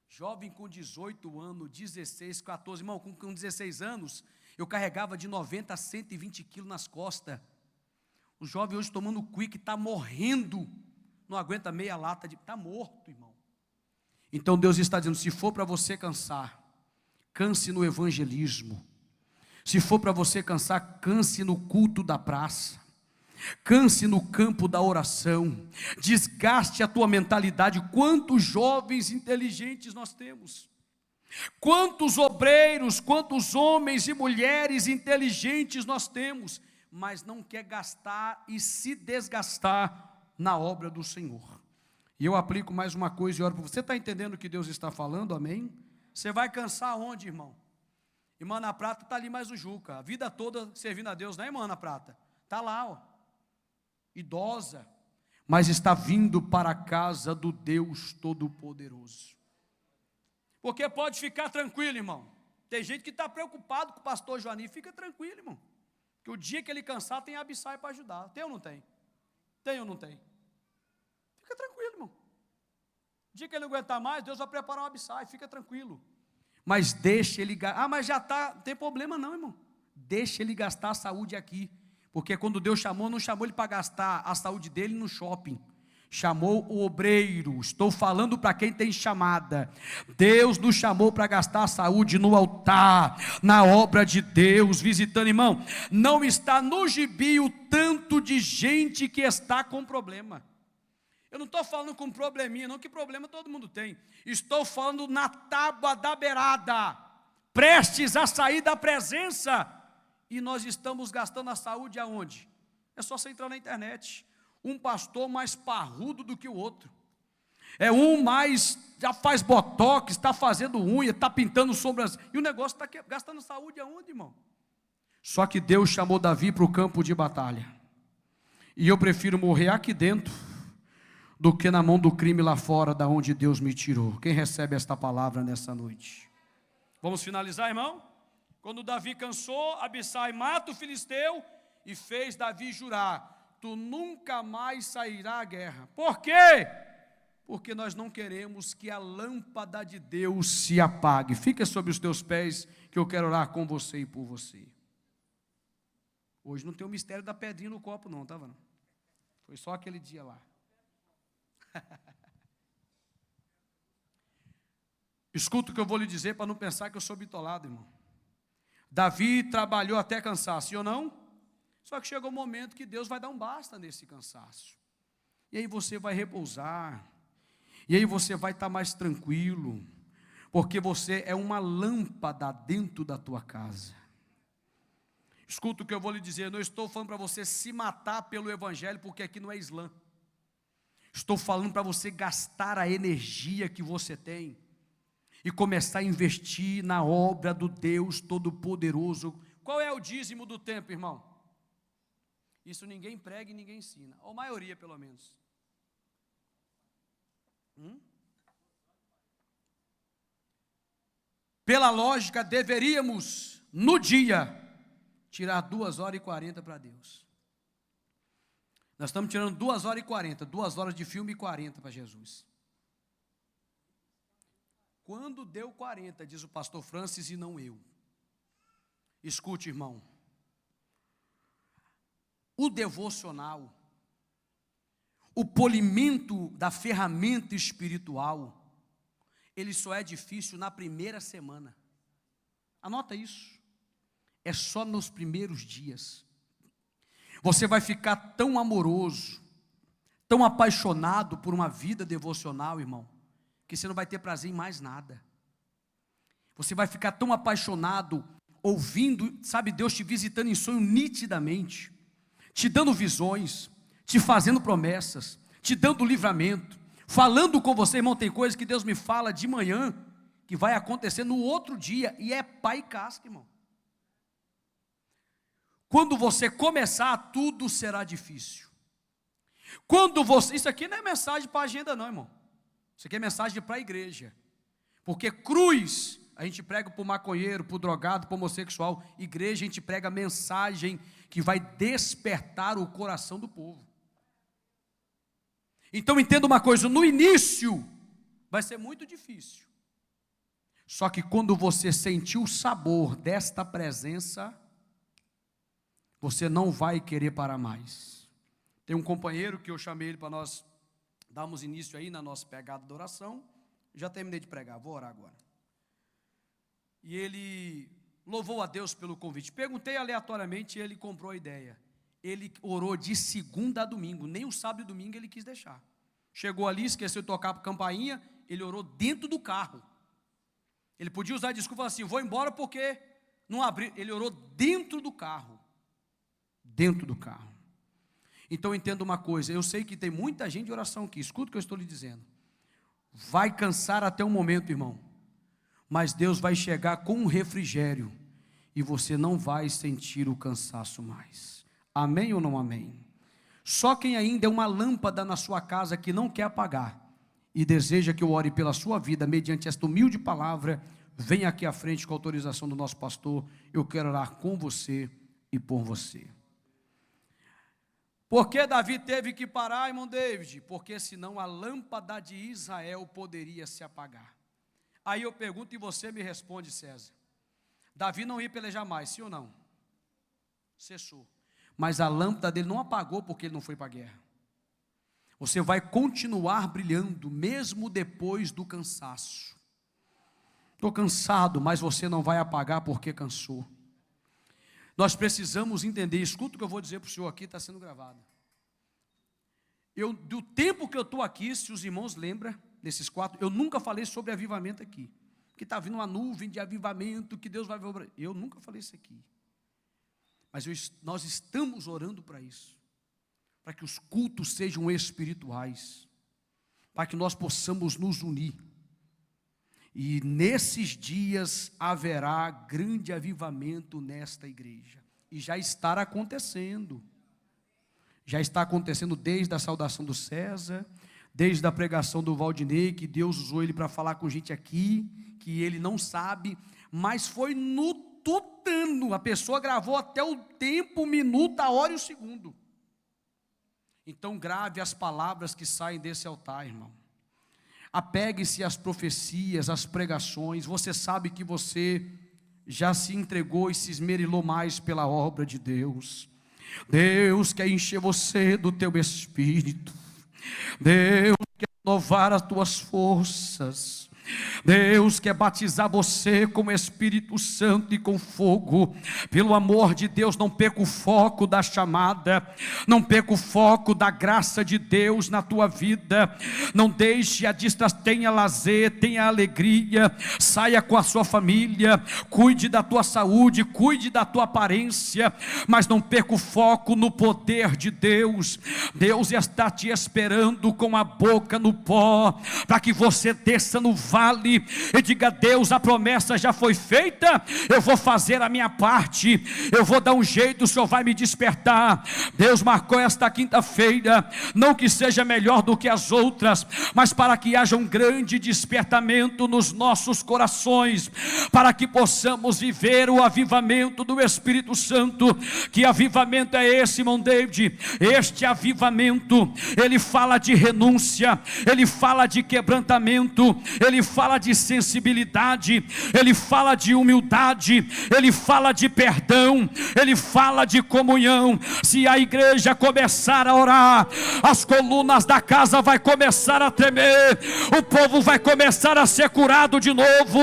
jovem com 18 anos, 16, 14, irmão, com 16 anos, eu carregava de 90 a 120 quilos nas costas. O jovem hoje tomando quick, está morrendo, não aguenta meia lata, está morto, irmão. Então Deus está dizendo, se for para você cansar, canse no evangelismo. Se for para você cansar, canse no culto da praça. Canse no campo da oração. Desgaste a tua mentalidade. Quantos jovens inteligentes nós temos? Quantos obreiros, quantos homens e mulheres inteligentes nós temos, mas não quer gastar e se desgastar na obra do Senhor. E eu aplico mais uma coisa e oro para você. Você está entendendo o que Deus está falando? Amém? Você vai cansar onde, irmão? Irmã Ana Prata está ali mais o Juca, a vida toda servindo a Deus, não é, irmã Ana Prata? Está lá, ó, idosa, mas está vindo para a casa do Deus Todo-Poderoso. Porque pode ficar tranquilo, irmão. Tem gente que está preocupado com o pastor Joani, fica tranquilo, irmão. Que o dia que ele cansar tem Abissai para ajudar. Tem ou não tem? Tem ou não tem? Fica tranquilo, irmão. O dia que ele não aguentar mais, Deus vai preparar um Abissai, fica tranquilo. Mas deixa ele gastar. Ah, mas já está, não tem problema não, irmão. Deixa ele gastar a saúde aqui. Porque quando Deus chamou, não chamou ele para gastar a saúde dele no shopping. Chamou o obreiro. Estou falando para quem tem chamada. Deus nos chamou para gastar a saúde no altar, na obra de Deus, visitando, irmão. Não está no gibi o tanto de gente que está com problema. Eu não estou falando com probleminha, não, que problema todo mundo tem. Estou falando na tábua da beirada, prestes a sair da presença. E nós estamos gastando a saúde aonde? É só você entrar na internet. Um pastor mais parrudo do que o outro. É um mais, já faz botox, está fazendo unha, está pintando sombras. E o negócio está gastando saúde aonde, irmão? Só que Deus chamou Davi para o campo de batalha. E eu prefiro morrer aqui dentro do que na mão do crime lá fora, da onde Deus me tirou. Quem recebe esta palavra nessa noite? Vamos finalizar, irmão? Quando Davi cansou, Abissai mata o filisteu e fez Davi jurar: tu nunca mais sairá à guerra. Por quê? Porque nós não queremos que a lâmpada de Deus se apague. Fica sobre os teus pés, que eu quero orar com você e por você. Hoje não tem o mistério da pedrinha no copo não, tá vendo? Foi só aquele dia lá. Escuta o que eu vou lhe dizer para não pensar que eu sou bitolado, irmão. Davi trabalhou até cansar, sim ou não? Só que chegou um momento que Deus vai dar um basta nesse cansaço. E aí você vai repousar. E aí você vai estar mais tranquilo. Porque você é uma lâmpada dentro da tua casa. Escuta o que eu vou lhe dizer. Eu não estou falando para você se matar pelo evangelho, porque aqui não é Islã. Estou falando para você gastar a energia que você tem e começar a investir na obra do Deus Todo-Poderoso. Qual é o dízimo do tempo, irmão? Isso ninguém prega e ninguém ensina, ou a maioria pelo menos. Pela lógica, deveríamos, no dia, tirar 2h40 para Deus. Nós estamos tirando 2h40, 2 horas de filme e 40 para Jesus. Quando deu 40, diz o pastor Francis, e não eu. Escute, irmão. O devocional, o polimento da ferramenta espiritual, ele só é difícil na primeira semana. Anota isso. É só nos primeiros dias. Você vai ficar tão amoroso, tão apaixonado por uma vida devocional, irmão, que você não vai ter prazer em mais nada. Você vai ficar tão apaixonado, ouvindo, sabe, Deus te visitando em sonho nitidamente, te dando visões, te fazendo promessas, te dando livramento, falando com você, irmão. Tem coisas que Deus me fala de manhã, que vai acontecer no outro dia, e é pá e casca, irmão. Quando você começar, tudo será difícil. Quando você, isso aqui não é mensagem para a agenda não, irmão. Isso aqui é mensagem para a igreja. Porque cruz, a gente prega para o maconheiro, para o drogado, para o homossexual. Igreja, a gente prega mensagem que vai despertar o coração do povo. Então entenda uma coisa, no início vai ser muito difícil. Só que quando você sentir o sabor desta presença, você não vai querer parar mais. Tem um companheiro que eu chamei ele para nós darmos início aí na nossa pegada de oração. Já terminei de pregar, vou orar agora. E ele louvou a Deus pelo convite. Perguntei aleatoriamente e ele comprou a ideia. Ele orou de segunda a domingo, nem o sábado e domingo ele quis deixar. Chegou ali, esqueceu de tocar a campainha, ele orou dentro do carro. Ele podia usar a desculpa assim, vou embora porque não abri. Ele orou dentro do carro. Dentro do carro. Então entenda uma coisa, eu sei que tem muita gente de oração aqui, escuta o que eu estou lhe dizendo. Vai cansar até um momento, irmão, mas Deus vai chegar com um refrigério, e você não vai sentir o cansaço mais. Amém ou não amém? Só quem ainda é uma lâmpada na sua casa que não quer apagar e deseja que eu ore pela sua vida mediante esta humilde palavra, venha aqui à frente com a autorização do nosso pastor. Eu quero orar com você e por você. Por que Davi teve que parar, irmão David? Porque senão a lâmpada de Israel poderia se apagar. Aí eu pergunto e você me responde, César. Davi não ia pelejar mais, sim ou não? Cessou. Mas a lâmpada dele não apagou porque ele não foi para a guerra. Você vai continuar brilhando mesmo depois do cansaço. Estou cansado, mas você não vai apagar porque cansou. Nós precisamos entender, escuta o que eu vou dizer para o senhor aqui, está sendo gravado. Do tempo que eu estou aqui, se os irmãos lembram, nesses 4, eu nunca falei sobre avivamento aqui. Que está vindo uma nuvem de avivamento, que Deus vai ver. Eu nunca falei isso aqui. Mas nós estamos orando para isso. Para que os cultos sejam espirituais. Para que nós possamos nos unir. E nesses dias haverá grande avivamento nesta igreja. E já está acontecendo. Já está acontecendo desde a saudação do César, desde a pregação do Valdinei, que Deus usou ele para falar com gente aqui, que ele não sabe, mas foi no tutano. A pessoa gravou até o tempo, o minuto, a hora e o segundo. Então grave as palavras que saem desse altar, irmão. Apegue-se às profecias, às pregações. Você sabe que você já se entregou e se esmerilou mais pela obra de Deus. Deus quer encher você do teu espírito. Deus quer renovar as tuas forças. Deus quer batizar você com o Espírito Santo e com fogo. Pelo amor de Deus, não perca o foco da chamada, não perca o foco da graça de Deus na tua vida. Não deixe a distração, tenha lazer, tenha alegria, saia com a sua família, cuide da tua saúde, cuide da tua aparência, mas não perca o foco no poder de Deus. Deus está te esperando com a boca no pó, para que você desça no vale e diga: Deus, a promessa já foi feita, eu vou fazer a minha parte, eu vou dar um jeito, o Senhor vai me despertar. Deus marcou esta quinta-feira, não que seja melhor do que as outras, mas para que haja um grande despertamento nos nossos corações, para que possamos viver o avivamento do Espírito Santo. Que avivamento é esse, irmão David? Este avivamento, ele fala de renúncia, ele fala de quebrantamento, ele fala de sensibilidade, ele fala de humildade, ele fala de perdão, ele fala de comunhão. Se a igreja começar a orar, as colunas da casa vai começar a tremer, o povo vai começar a ser curado de novo,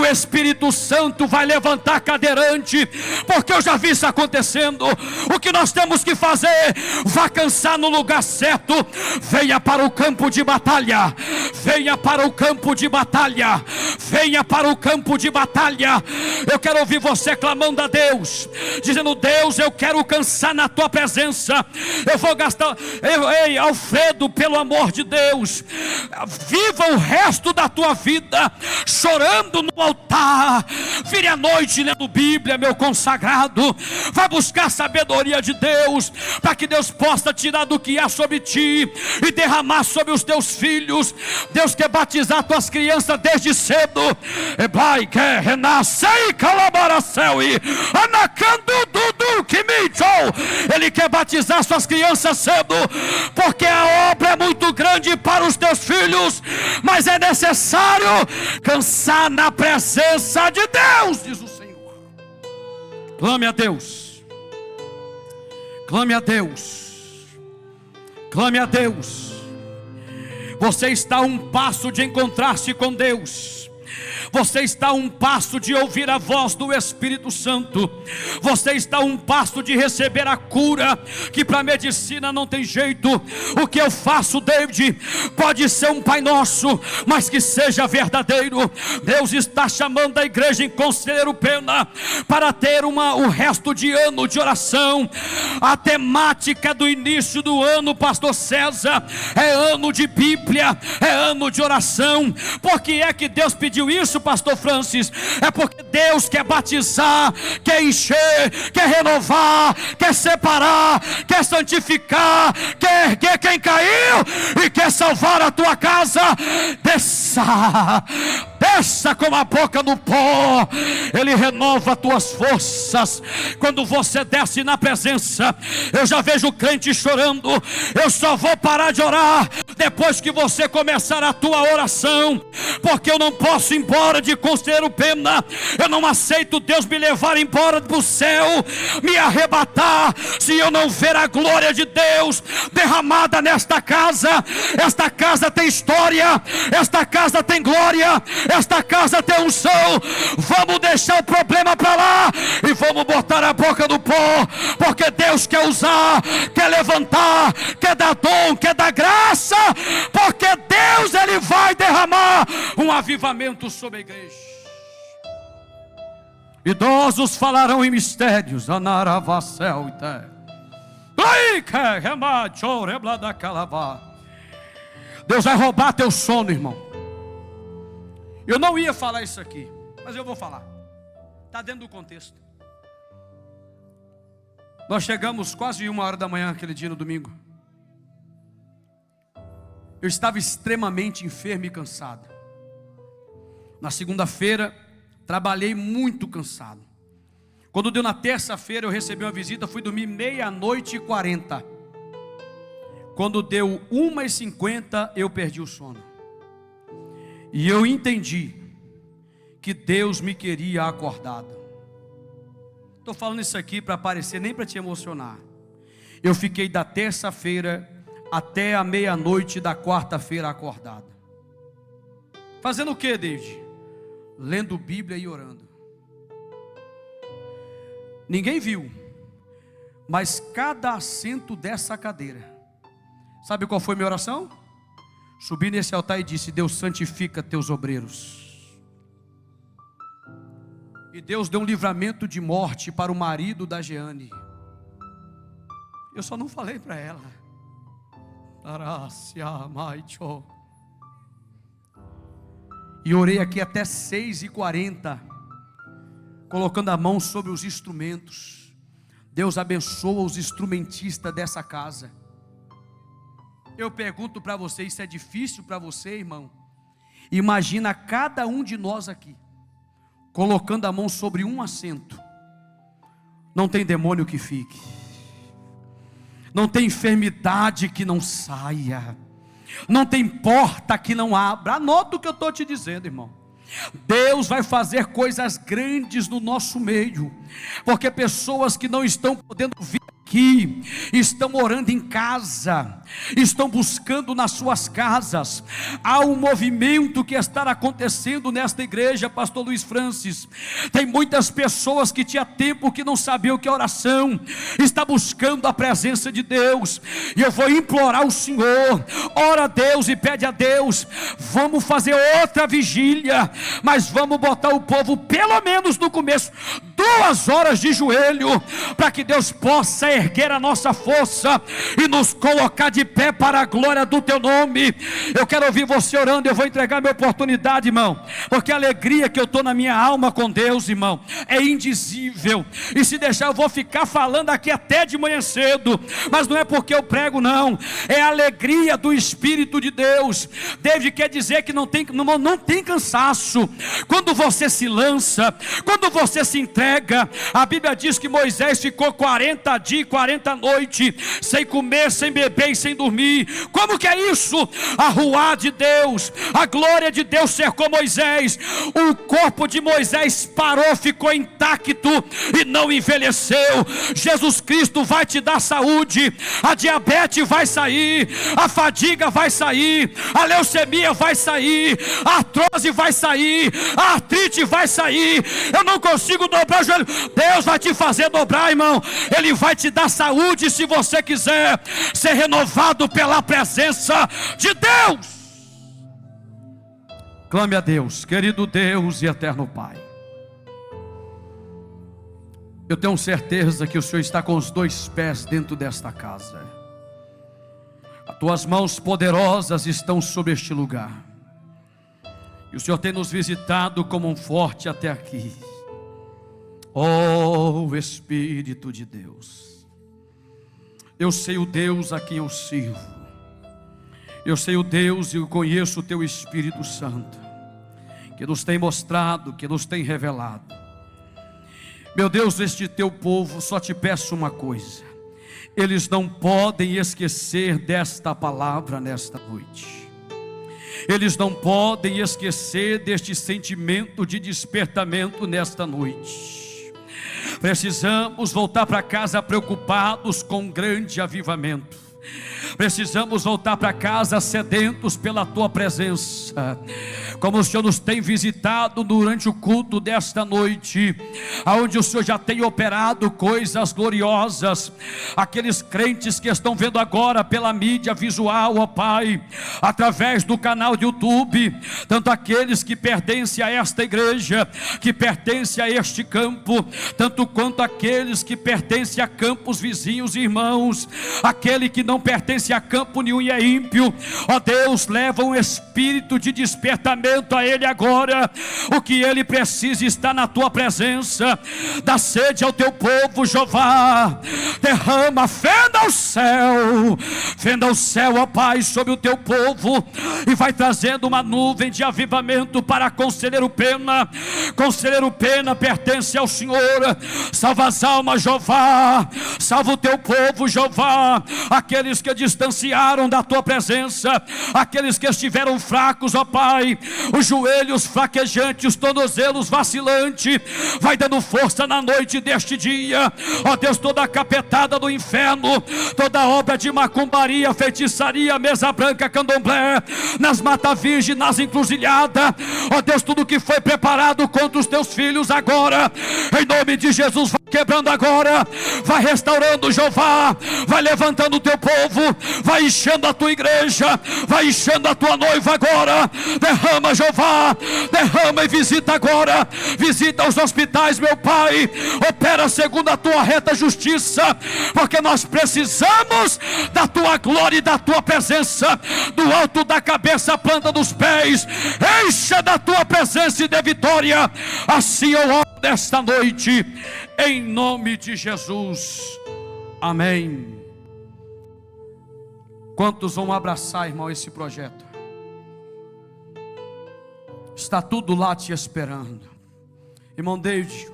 o Espírito Santo vai levantar cadeirante, porque eu já vi isso acontecendo. O que nós temos que fazer? Vá cansar no lugar certo, venha para o campo de batalha, venha para o campo de batalha, venha para o campo de batalha. Eu quero ouvir você clamando a Deus, dizendo: Deus, eu quero cansar na tua presença, eu vou gastar. Ei, Alfredo, pelo amor de Deus, viva o resto da tua vida chorando no altar. Vire à noite lendo Bíblia, meu consagrado. Vai buscar sabedoria de Deus, para que Deus possa tirar do que há sobre ti e derramar sobre os teus filhos. Deus quer batizar tuas crianças desde cedo. Ebai quer renascer e calabaracel e anacando dudu que me ele quer batizar suas crianças cedo, porque a obra é muito grande para os teus filhos, mas é necessário cansar na presença de Deus, diz o Senhor. Clame a Deus, clame a Deus, clame a Deus. Você está a um passo de encontrar-se com Deus. Você está a um passo de ouvir a voz do Espírito Santo. Você está a um passo de receber a cura, que para a medicina não tem jeito. O que eu faço, David, pode ser um Pai Nosso, mas que seja verdadeiro. Deus está chamando a igreja em Conselheiro Pena para ter o resto de ano de oração. A temática do início do ano, pastor César, é ano de Bíblia, é ano de oração. Por que é que Deus pediu isso? pastor Francis? É porque Deus quer batizar, quer encher, quer renovar, quer separar, quer santificar, quer quem caiu e quer salvar a tua casa. Desça com a boca no pó. Ele renova as tuas forças. Quando você desce na presença, eu já vejo o crente chorando. Eu só vou parar de orar depois que você começar a tua oração, porque eu não posso ir embora de Conselheiro Pena. Eu não aceito Deus me levar embora para o céu, me arrebatar, se eu não ver a glória de Deus derramada nesta casa. Esta casa tem história, esta casa tem glória, esta casa tem unção. Vamos deixar o problema para lá e vamos botar a boca no pó, porque Deus quer usar, quer levantar, quer dar dom, quer dar graça, porque Deus, Ele vai derramar um avivamento sobre a igreja. Idosos falarão em mistérios. Anaravassel ite. Deus vai roubar teu sono, irmão. Eu não ia falar isso aqui, mas eu vou falar. Está dentro do contexto. Nós chegamos quase 1h da manhã aquele dia no domingo. Eu estava extremamente enfermo e cansado. Na segunda-feira, trabalhei muito cansado. Quando deu na terça-feira, eu recebi uma visita, fui dormir 00:40. Quando deu 1h50, eu perdi o sono. E eu entendi que Deus me queria acordado. Estou falando isso aqui para parecer, nem para te emocionar. Eu fiquei da terça-feira até a 00:00 da quarta-feira acordado. Fazendo o que, David? Lendo Bíblia e orando. Ninguém viu, mas cada assento dessa cadeira, sabe qual foi minha oração? Subi nesse altar e disse: Deus, santifica teus obreiros. E Deus deu um livramento de morte para o marido da Jeane. Eu só não falei para ela. E orei aqui até 6h40, colocando a mão sobre os instrumentos. Deus abençoa os instrumentistas dessa casa. Eu pergunto para você, isso é difícil para você, irmão? Imagina cada um de nós aqui, colocando a mão sobre um assento. Não tem demônio que fique, não tem enfermidade que não saia, não tem porta que não abra. Anota o que eu estou te dizendo, irmão. Deus vai fazer coisas grandes no nosso meio, porque pessoas que não estão podendo vir aqui, estão orando em casa, estão buscando nas suas casas. Há um movimento que está acontecendo nesta igreja, pastor Luiz Francis. Tem muitas pessoas que tinha tempo que não sabiam o que é oração, está buscando a presença de Deus. E eu vou implorar ao Senhor, ora a Deus e pede a Deus, vamos fazer outra vigília, mas vamos botar o povo pelo menos no começo 2 horas de joelho, para que Deus possa erguer a nossa força e nos colocar de pé para a glória do teu nome. Eu quero ouvir você orando. Eu vou entregar minha oportunidade, irmão, porque a alegria que eu estou na minha alma com Deus, irmão, é indizível. E se deixar eu vou ficar falando aqui até de manhã cedo, mas não é porque eu prego, não, é a alegria do Espírito de Deus. David quer dizer que não tem cansaço. Quando você se lança, quando você se entrega, a Bíblia diz que Moisés ficou 40 dias e 40 noites, sem comer, sem beber e sem dormir. Como que é isso? A ruá de Deus, a glória de Deus cercou Moisés. O corpo de Moisés parou, ficou intacto e não envelheceu. Jesus Cristo vai te dar saúde. A diabetes vai sair, a fadiga vai sair, a leucemia vai sair, a artrose vai sair, a artrite vai sair. Eu não consigo dobrar o joelho. Deus vai te fazer dobrar, irmão. Ele vai te dar saúde se você quiser ser renovado pela presença de Deus. Clame a Deus, querido Deus e eterno Pai. Eu tenho certeza que o Senhor está com os 2 pés dentro desta casa. As tuas mãos poderosas estão sobre este lugar. E o Senhor tem nos visitado como um forte até aqui. Oh, Espírito de Deus, eu sei o Deus a quem eu sirvo. Eu sei o Deus e eu conheço o Teu Espírito Santo, que nos tem mostrado, que nos tem revelado. Meu Deus, este Teu povo, só te peço uma coisa: eles não podem esquecer desta palavra nesta noite. Eles não podem esquecer deste sentimento de despertamento nesta noite. Precisamos voltar para casa preocupados com um grande avivamento. Precisamos voltar para casa sedentos pela Tua presença, como o Senhor nos tem visitado durante o culto desta noite, aonde o Senhor já tem operado coisas gloriosas. Aqueles crentes que estão vendo agora pela mídia visual, ó Pai, através do canal de YouTube, tanto aqueles que pertencem a esta igreja, que pertencem a este campo, tanto quanto aqueles que pertencem a campos vizinhos e irmãos, aquele que não pertence a campo nenhum e é ímpio, ó Deus, leva um espírito de despertamento a ele agora. O que ele precisa está na Tua presença. Dá sede ao Teu povo, Jeová. Derrama, fenda o céu, ó Pai, sobre o Teu povo, e vai trazendo uma nuvem de avivamento para Conselheiro Pena. Conselheiro Pena pertence ao Senhor. Salva as almas, Jeová. Salva o Teu povo, Jeová. Aqueles que distanciaram da Tua presença, aqueles que estiveram fracos, ó Pai, os joelhos fraquejantes, os tornozelos vacilantes, vai dando força na noite deste dia, ó Deus. Toda a capetada do inferno, toda obra de macumbaria, feitiçaria, mesa branca, candomblé, nas mata virgem, nas encruzilhadas, ó Deus, tudo que foi preparado contra os Teus filhos agora, em nome de Jesus, vai quebrando agora, vai restaurando, Jeová, vai levantando o Teu povo, vai enchendo a Tua igreja, vai enchendo a Tua noiva agora. Derrama, Jeová, derrama e visita agora, visita os hospitais, meu Pai, opera segundo a Tua reta justiça, porque nós precisamos da Tua glória e da Tua presença, do alto da cabeça à planta dos pés. Encha da Tua presença e de vitória. Assim eu oro nesta noite, em nome de Jesus, amém. Quantos vão abraçar, irmão, esse projeto? Está tudo lá te esperando. Irmão David,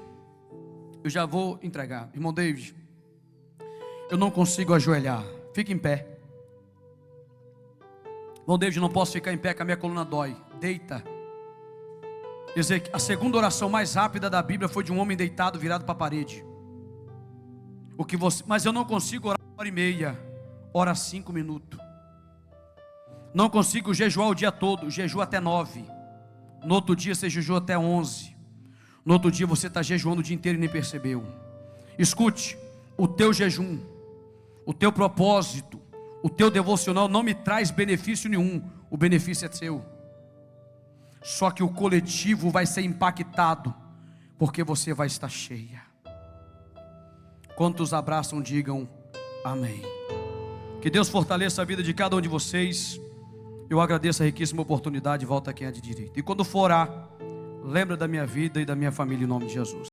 eu já vou entregar. Irmão David, eu não consigo ajoelhar. Fica em pé. Irmão David, não posso ficar em pé, que a minha coluna dói. Deita. Quer dizer, a segunda oração mais rápida da Bíblia foi de um homem deitado, virado para a parede. Mas eu não consigo orar 1h30. Ora 5 minutos. Não consigo jejuar o dia todo. Jejua até 9. No outro dia você jejua até 11. No outro dia você está jejuando o dia inteiro e nem percebeu. Escute, o teu jejum, o teu propósito, o teu devocional não me traz benefício nenhum. O benefício é seu. Só que o coletivo vai ser impactado, porque você vai estar cheia. Quantos abraçam, digam amém. Que Deus fortaleça a vida de cada um de vocês. Eu agradeço a riquíssima oportunidade. Volta quem é de direito. E quando for orar, lembra da minha vida e da minha família, em nome de Jesus.